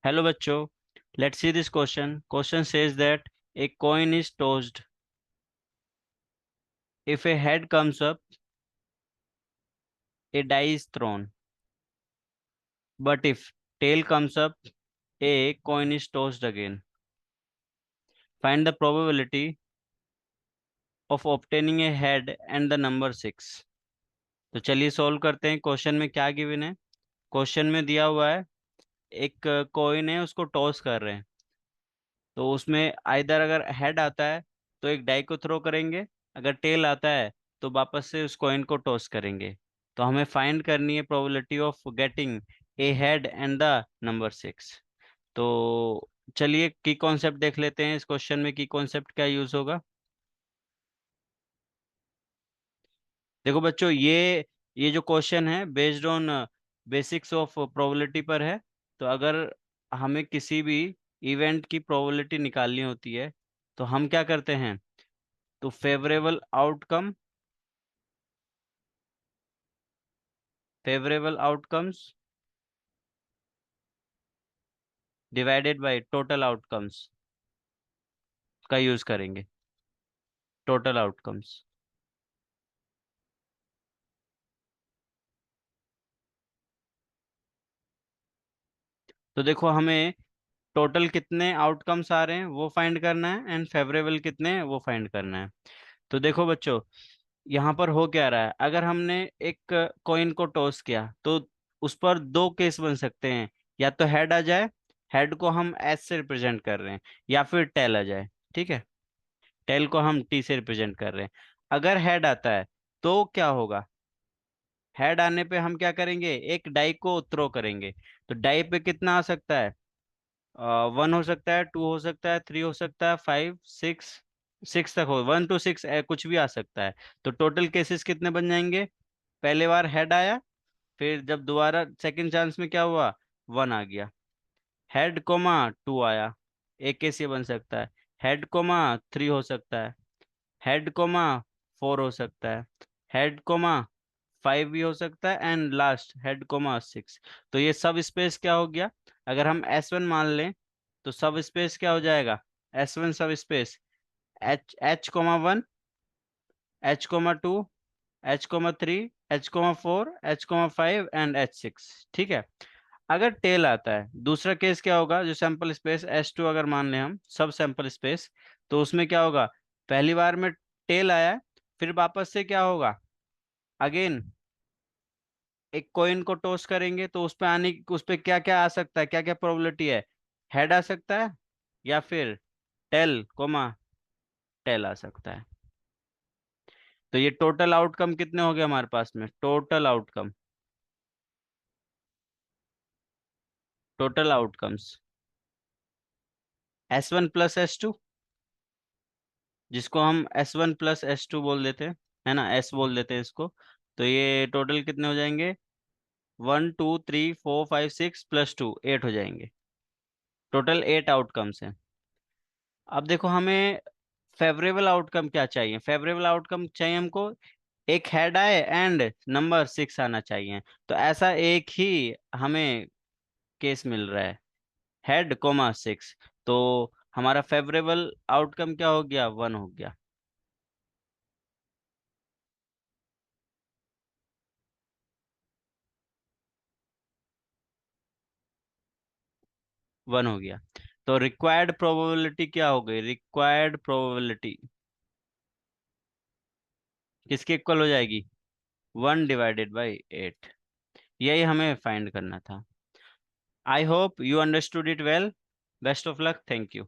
Hello बच्चों, let's see this question. Question says that a coin is tossed. If a head comes up, a die is thrown. But if tail comes up, a coin is tossed again. Find the probability of obtaining a head and the number 6. तो चलिए solve करते हैं। Question में क्या given है? Question में दिया हुआ है एक कॉइन है, उसको टॉस कर रहे हैं। तो उसमें आइदर अगर हेड आता है तो एक डाई को थ्रो करेंगे, अगर टेल आता है तो वापस से उस कॉइन को टॉस करेंगे। तो हमें फाइंड करनी है probability of getting a head and the number 6। तो चलिए की कॉन्सेप्ट देख लेते हैं। इस क्वेश्चन में की कॉन्सेप्ट क्या यूज होगा? देखो बच्चों, ये जो क्वेश्चन है based on basics of probability पर है। तो अगर हमें किसी भी इवेंट की प्रोबेबिलिटी निकालनी होती है तो हम क्या करते हैं? तो favourable outcomes divided by total outcomes का यूज करेंगे। Total outcomes. तो देखो, हमें टोटल कितने आउटकम्स आ रहे हैं वो फाइंड करना है एंड फेवरेबल कितने हैं वो फाइंड करना है। तो देखो बच्चों, यहाँ पर हो क्या रहा है? अगर हमने एक कॉइन को टॉस किया तो उस पर दो केस बन सकते हैं। या तो हेड आ जाए, हेड को हम एस से रिप्रेजेंट कर रहे हैं, या फिर टेल आ जाए। ठीक है, टेल को हम टी से रिप्रेजेंट कर रहे हैं। अगर हेड आता है तो क्या होगा? हेड आने पे हम क्या करेंगे? एक डाई को थ्रो करेंगे। तो डाई पे कितना आ सकता है? 1 हो सकता है, 2 हो सकता है, 3 हो सकता है, 5, 6। 6 तक हो, 1 to 6 कुछ भी आ सकता है। तो टोटल केसेस कितने बन जाएंगे? पहले बार हेड आया, फिर जब दोबारा सेकंड चांस में क्या हुआ? 1 आ गया। हेड कोमा 2 आया, एक केस ये बन सकता है। हेड कोमा 3 हो सकता है। हेड कोमा 4 हो सकता है। हेड कोमा 5 भी हो सकता है, एंड लास्ट हेड कोमा 6। तो ये सब स्पेस क्या हो गया? अगर हम S1 मान लें तो सब स्पेस क्या हो जाएगा? S1 सब space H H, 1, H, 2, H, 3, H, 4, H, 5 and H6। ठीक है। अगर टेल आता है, दूसरा केस क्या होगा? जो सैंपल स्पेस S2 अगर मान लें हम सब सैंपल स्पेस, तो उसमें क्या होगा? पहली बार में टेल आया है, फिर वापस से क्या होगा? अगेन एक कॉइन को टॉस करेंगे तो उस पे क्या क्या आ सकता है, क्या क्या प्रोबेबिलिटी है? हेड आ सकता है, या फिर टेल कोमा टेल आ सकता है। तो ये टोटल आउटकम कितने हो गए हमारे पास में? टोटल आउटकम्स S1 + S2, जिसको हम S1 + S2 बोल देते हैं, है ना, S बोल देते हैं इसको। तो ये टोटल कितने हो जाएंगे? 1, 2, 3, 4, 5, 6 + 2 8 हो जाएंगे। टोटल 8 आउटकम्स हैं। अब देखो, हमें फेवरेबल आउटकम क्या चाहिए? फेवरेबल आउटकम चाहिए हमको एक हेड आए एंड नंबर 6 आना चाहिए। तो ऐसा एक ही हमें केस मिल रहा है, हेड कोमा 6। तो हमारा फेवरेबल आउटकम क्या हो गया? 1 हो गया। 1 हो गया। तो रिक्वायर्ड प्रोबेबिलिटी क्या हो गई? रिक्वायर्ड प्रोबेबिलिटी किसके इक्वल हो जाएगी? 1/8। यही हमें फाइंड करना था। I hope you understood it well. Best of luck. Thank you.